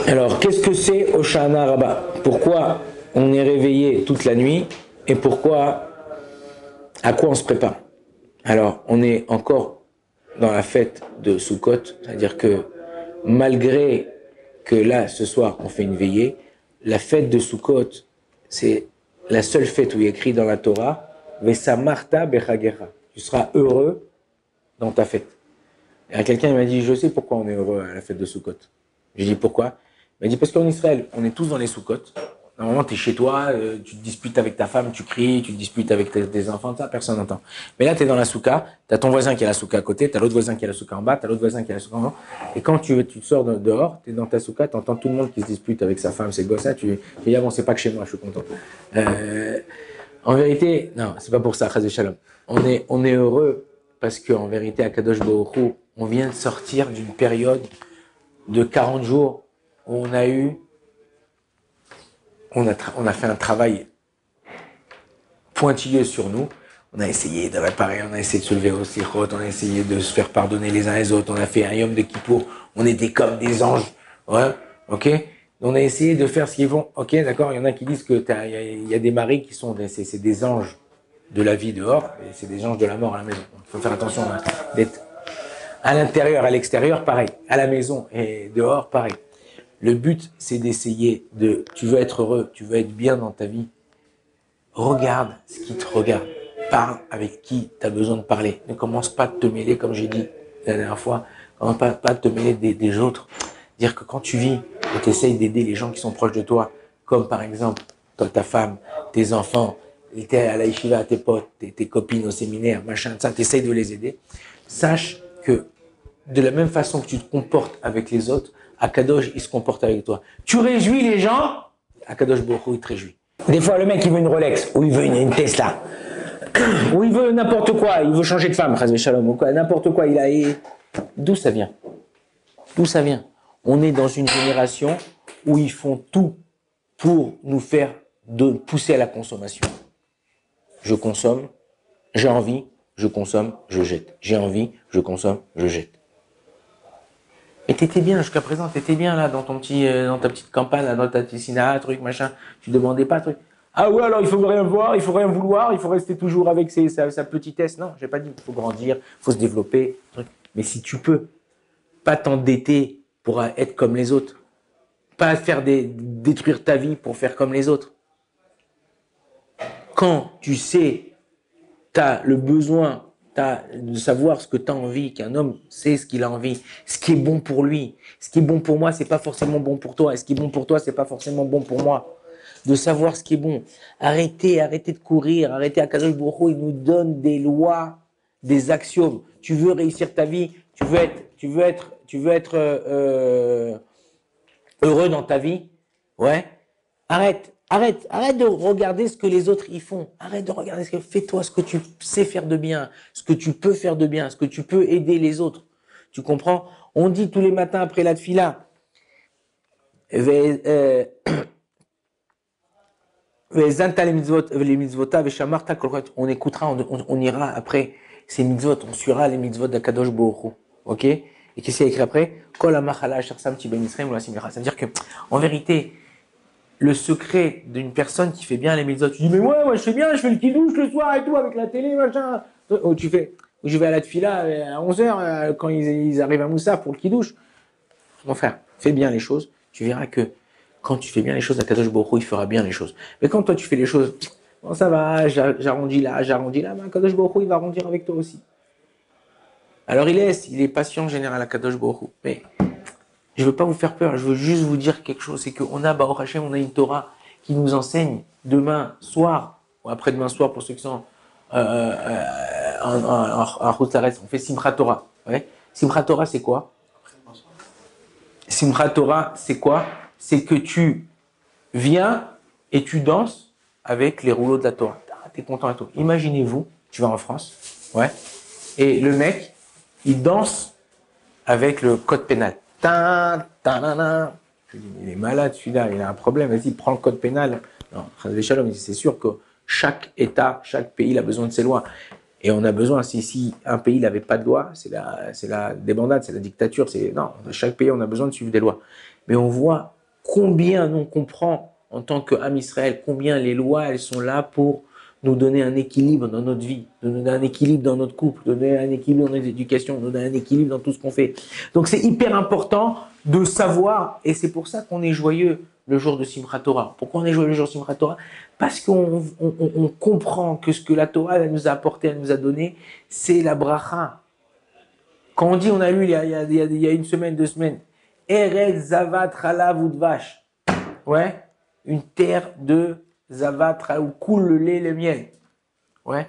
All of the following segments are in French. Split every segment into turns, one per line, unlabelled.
Alors, qu'est-ce que c'est Hoshana Rabbah? Pourquoi on est réveillé toute la nuit et pourquoi, à quoi on se prépare? Alors, on est encore dans la fête de Sukkot, c'est-à-dire que malgré que là, ce soir, on fait une veillée, la fête de Sukkot, c'est la seule fête où il est écrit dans la Torah, Vesamarta bechagecha. Tu seras heureux dans ta fête. Et quelqu'un m'a dit, je sais pourquoi on est heureux à la fête de Sukkot. J'ai dit pourquoi? Il m'a dit parce qu'en Israël, on est tous dans les Sukkot. Normalement, tu es chez toi, tu te disputes avec ta femme, tu cries, tu te disputes avec tes enfants, ça, personne n'entend. Mais là, tu es dans la souka, tu as ton voisin qui a la souka à côté, tu as l'autre voisin qui a la souka en bas, tu as l'autre voisin qui a la souka en haut. Et quand tu sors dehors, tu es dans ta souka, tu entends tout le monde qui se dispute avec sa femme, ses gosses, ça, tu dis, ah bon, c'est pas que chez moi, je suis content. En vérité, non, c'est pas pour ça, Chaz Shalom. On est heureux parce qu'en vérité, à Kadosh Baruch Hu, on vient de sortir d'une période de 40 jours où on a fait un travail pointilleux sur nous. On a essayé de réparer, on a essayé de se lever au sikhot, on a essayé de se faire pardonner les uns les autres, on a fait un yom de Kippour, on était comme des anges, ouais, ok. On a essayé de faire ce qu'ils font, ok, d'accord. Il y en a qui disent que il y a des maris qui sont, c'est des anges de la vie dehors, et c'est des anges de la mort à la maison. Il faut faire attention d'être à l'intérieur, à l'extérieur, pareil, à la maison et dehors, pareil. Le but, c'est d'essayer tu veux être heureux, tu veux être bien dans ta vie. Regarde ce qui te regarde. Parle avec qui tu as besoin de parler. Ne commence pas à te mêler, comme j'ai dit la dernière fois, commence pas à te mêler des autres. Dire que quand tu vis et tu essayes d'aider les gens qui sont proches de toi, comme par exemple toi, ta femme, tes enfants, t'es à la yeshiva, tes potes, tes copines au séminaire, machin, ça, tu essayes de les aider. Sache que de la même façon que tu te comportes avec les autres, Akadosh, il se comporte avec toi. Tu réjouis les gens, Akadosh Baruch Hu, il te réjouit. Des fois, le mec, il veut une Rolex, ou il veut une Tesla, ou il veut n'importe quoi, il veut changer de femme, Chazvé Shalom, ou quoi, n'importe quoi, D'où ça vient? D'où ça vient? On est dans une génération où ils font tout pour nous faire pousser à la consommation. Je consomme, j'ai envie, je consomme, je jette. J'ai envie, je consomme, je jette. Et t'étais bien jusqu'à présent, t'étais bien là dans ta petite campagne, là, dans ta piscina, truc, machin. Tu demandais pas, truc. Ah ouais, alors il faut rien voir, il faut rien vouloir, il faut rester toujours avec sa petitesse. Non, j'ai pas dit qu'il faut grandir, il faut se développer, truc. Mais si tu peux, pas t'endetter pour être comme les autres, pas détruire ta vie pour faire comme les autres. Quand tu sais, t'as le besoin de savoir ce que tu as envie, qu'un homme sait ce qu'il a envie, ce qui est bon pour lui. Ce qui est bon pour moi, c'est pas forcément bon pour toi. Et ce qui est bon pour toi, c'est pas forcément bon pour moi. De savoir ce qui est bon. Arrêtez de courir, arrêtez. Akadosh Baruch Hu, il nous donne des lois, des axiomes. Tu veux réussir ta vie, tu veux être heureux dans ta vie. Ouais. Arrête de regarder ce que les autres y font. Arrête de regarder fais-toi ce que tu sais faire de bien, ce que tu peux faire de bien, ce que tu peux aider les autres. Tu comprends? On dit tous les matins après la tfila, on écoutera, on ira après ces mitzvot, on suivra les mitzvot d'Akadosh Baruch Hu. Ok? Et qu'est-ce qu'il y a écrit après? C'est-à-dire que, en vérité, le secret d'une personne qui fait bien les mitzvot, tu dis, mais moi je fais bien, je fais le kidouche le soir et tout, avec la télé, machin. Je vais à la tfila à 11h, quand ils arrivent à Moussa pour le kidouche. Mon frère, fais bien les choses, tu verras que quand tu fais bien les choses, Akadosh Baruch Hu, il fera bien les choses. Mais quand toi tu fais les choses, bon ça va, j'arrondis là, mais Akadosh Baruch Hu, il va arrondir avec toi aussi. Alors il est patient, général Akadosh Baruch Hu. Mais je veux pas vous faire peur, je veux juste vous dire quelque chose, c'est qu'on a, Baruch Hashem, on a une Torah qui nous enseigne demain soir, ou après-demain soir pour ceux qui sont en Routzaretz, on fait Simchat Torah. Ouais. Simchat Torah, c'est quoi? Simchat Torah, c'est quoi? C'est que tu viens et tu danses avec les rouleaux de la Torah. T'es content et tout. Imaginez-vous, tu vas en France, ouais, et le mec, il danse avec le code pénal. Je dis, il est malade celui-là, il a un problème, vas-y, prends le code pénal. Non, c'est sûr que chaque État, chaque pays, il a besoin de ses lois. Et on a besoin, si un pays n'avait pas de loi, c'est la débandade, c'est la dictature. Non, chaque pays, on a besoin de suivre des lois. Mais on voit combien nous on comprend en tant qu'âme Israël, combien les lois, elles sont là pour nous donner un équilibre dans notre vie, nous donner un équilibre dans notre couple, nous donner un équilibre dans notre éducation, nous donner un équilibre dans tout ce qu'on fait. Donc c'est hyper important de savoir, et c'est pour ça qu'on est joyeux le jour de Simchat Torah. Pourquoi on est joyeux le jour de Simchat Torah? Parce qu'on comprend que ce que la Torah elle nous a apporté, elle nous a donné, c'est la bracha. Quand on dit, on a lu il y a une semaine, 2 semaines, Eretz Zavat Chalav Udvash. Ouais, une terre de Zavat où coule le lait et le miel. Ouais,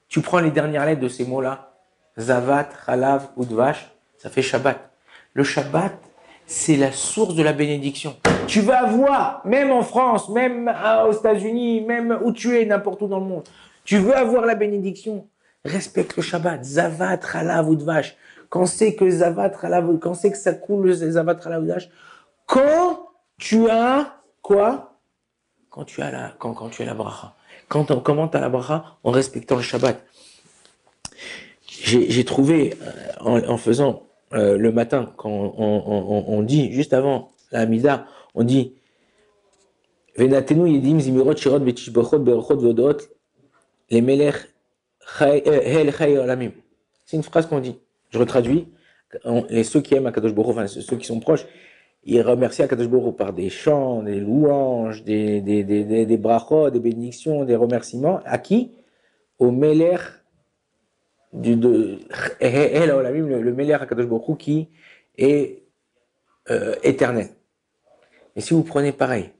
tu prends les dernières lettres de ces mots-là, Zavat Chalav Udvash, ça fait Shabbat. Le Shabbat, c'est la source de la bénédiction. Tu vas avoir, même en France, même aux États-Unis, même où tu es, n'importe où dans le monde, tu veux avoir la bénédiction, respecte le Shabbat. Zavat Chalav Udvash. Quand c'est que Zavat Chalav, quand c'est que ça coule le Zavat Chalav Udvash, quand tu as quoi? Quand tu as la bracha. Comment tu as la bracha? En respectant le Shabbat. J'ai trouvé, en faisant le matin, quand on dit, juste avant la Hamida, on dit Venatenu yedim zimirot shirot betishbochot berachot vodot les melech hel chay olamim. C'est une phrase qu'on dit. Je retraduis. Ceux qui aiment Akadosh Baruch Hu, enfin ceux qui sont proches, ils remercient Akadosh Baruch Hu par des chants, des louanges, des brachot, des bénédictions, des remerciements. À qui? Au melech le Melech Akadosh Baruch Hu qui est éternel. Et si vous prenez pareil,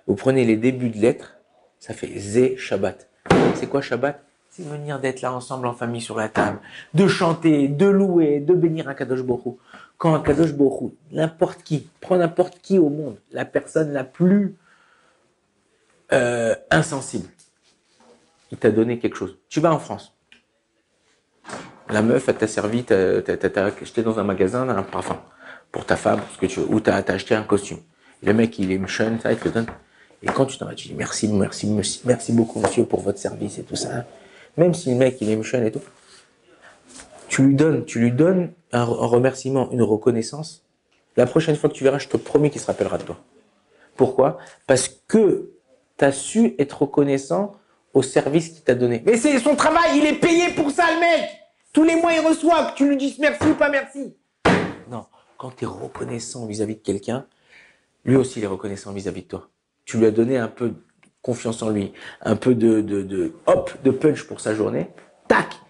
vous prenez les débuts de lettres, ça fait Zé Shabbat. C'est quoi Shabbat? C'est venir d'être là ensemble en famille sur la table, de chanter, de louer, de bénir Akadosh Baruch Hu. Quand Akadosh Baruch Hu, n'importe qui, prends n'importe qui au monde, la personne la plus insensible, il t'a donné quelque chose. Tu vas en France. La meuf, elle t'a servi, t'as acheté dans un magasin un parfum pour ta femme, parce que ou t'as acheté un costume. Le mec, il est méchant, ça, il te le donne. Et quand tu t'en vas, tu dis merci beaucoup, monsieur, pour votre service et tout ça. Même si le mec, il est méchant et tout, tu lui donnes un remerciement, une reconnaissance. La prochaine fois que tu verras, je te promets qu'il se rappellera de toi. Pourquoi? Parce que tu as su être reconnaissant au service qu'il t'a donné. Mais c'est son travail, il est payé pour ça, le mec! Tous les mois, il reçoit, que tu lui dises merci ou pas merci. Non, quand tu es reconnaissant vis-à-vis de quelqu'un, lui aussi il est reconnaissant vis-à-vis de toi. Tu lui as donné un peu de confiance en lui, un peu de punch pour sa journée. Tac,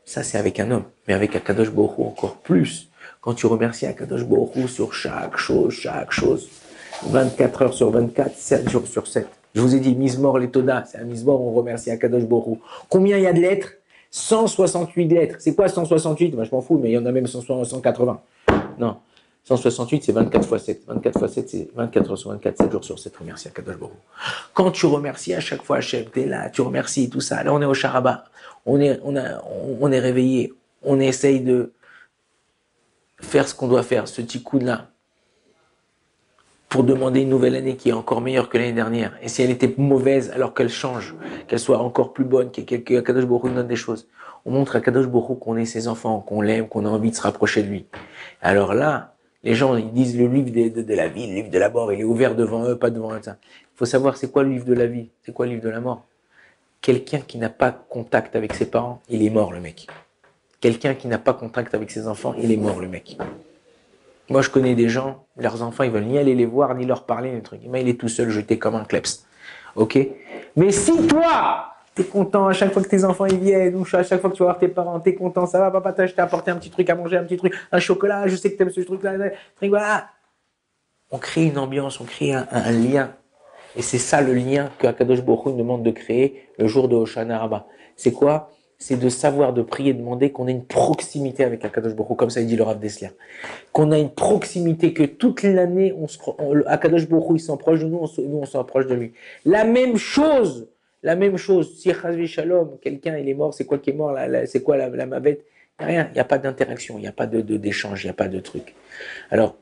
ça c'est avec un homme, mais avec Akadosh Baruch Hu encore plus. Quand tu remercies Akadosh Baruch Hu sur chaque chose, 24 heures sur 24, 7 jours sur 7. Je vous ai dit, Mizmor les Toda, c'est un Mizmor, on remercie Akadosh Baruch Hu. Combien il y a de lettres? 168 lettres. C'est quoi 168? Moi, je m'en fous, mais il y en a même 180. Non. 168, c'est 24 fois 7. 24 fois 7, c'est 24 heures sur 24, 7 jours sur 7. Remercie à Kadosh Baruch Hu. Quand tu remercies à chaque fois Hachem, t'es là, tu remercies tout ça. Là, on est au Charaba. On est réveillé. On essaye de faire ce qu'on doit faire, ce petit coup-là, pour demander une nouvelle année qui est encore meilleure que l'année dernière. Et si elle était mauvaise, alors qu'elle change, qu'elle soit encore plus bonne, qu'Akadosh Baruch Hu nous donne des choses. On montre à Kadosh Baruch Hu qu'on est ses enfants, qu'on l'aime, qu'on a envie de se rapprocher de lui. Alors là, les gens, ils disent le livre de la vie, le livre de la mort, il est ouvert devant eux, pas devant eux. Il faut savoir c'est quoi le livre de la vie, c'est quoi le livre de la mort. Quelqu'un qui n'a pas contact avec ses parents, il est mort le mec. Quelqu'un qui n'a pas contact avec ses enfants, il est mort le mec. Moi, je connais des gens, leurs enfants, ils veulent ni aller les voir, ni leur parler, des trucs. Mais il est tout seul, jeté comme un kleps. Ok? Mais si toi, t'es content à chaque fois que tes enfants ils viennent, ou à chaque fois que tu vas voir tes parents, t'es content, ça va, papa, je t'ai apporté un petit truc à manger, un petit truc, un chocolat, je sais que t'aimes ce truc-là, voilà. On crée une ambiance, on crée un lien. Et c'est ça le lien que Akadosh Baruch Hu demande de créer le jour de Hoshana Rabbah. C'est quoi? C'est de savoir, de prier, de demander qu'on ait une proximité avec Akadosh Baruch Hu, comme ça il dit le Rav Dessler. Qu'on a une proximité, que toute l'année, Akadosh Baruch Hu, il s'approche de nous, on s'approche de lui. La même chose, si Chazvi Shalom, quelqu'un il est mort, c'est quoi qui est mort, c'est quoi la mavette? Il n'y a rien, il n'y a pas d'interaction, il n'y a pas d'échange, il n'y a pas de truc. Alors,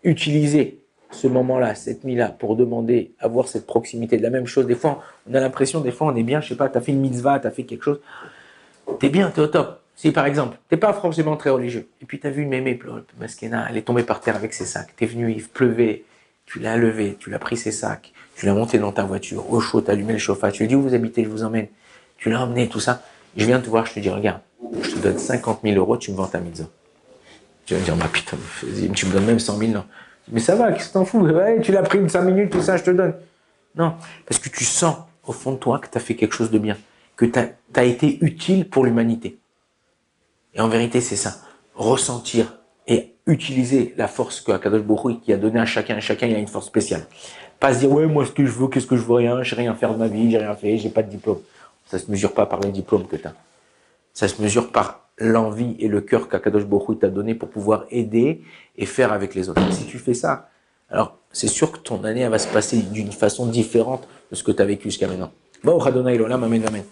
utilisez ce moment-là, cette nuit-là, pour demander, avoir cette proximité. De la même chose, des fois, on a l'impression, des fois, on est bien, je sais pas, t'as fait une mitzvah, t'as fait quelque chose, t'es bien, t'es au top. Si, par exemple, t'es pas forcément très religieux, et puis t'as vu une mémé, Maskena, elle est tombée par terre avec ses sacs, t'es venu, il pleuvait, tu l'as levé, tu l'as pris ses sacs, tu l'as monté dans ta voiture, au chaud, tu as allumé le chauffage, tu lui as dit où vous habitez, je vous emmène. Tu l'as emmené, tout ça. Je viens te voir, je te dis, regarde, je te donne 50 000 euros, tu me vends ta mitzvah. Tu vas me dire, bah putain, tu me donnes même 100 000, non. Mais ça va, qu'est-ce que t'en fous? Ouais, tu l'as pris une 5 minutes, tout ça, je te donne. Non, parce que tu sens au fond de toi que tu as fait quelque chose de bien, que tu as été utile pour l'humanité. Et en vérité, c'est ça. Ressentir et utiliser la force que Akadosh Baruch Hu qui a donné à chacun il a une force spéciale. Pas se dire, ouais, moi, ce que je veux, qu'est-ce que je veux, rien, je sais rien faire de ma vie, j'ai rien fait, j'ai pas de diplôme. Ça se mesure pas par les diplômes que tu as. Ça se mesure par l'envie et le cœur qu'Akadosh Baruch Hu t'a donné pour pouvoir aider et faire avec les autres. Et si tu fais ça, alors c'est sûr que ton année elle va se passer d'une façon différente de ce que tu as vécu jusqu'à maintenant. Baruch Adonai L'Olam, Amen, Amen.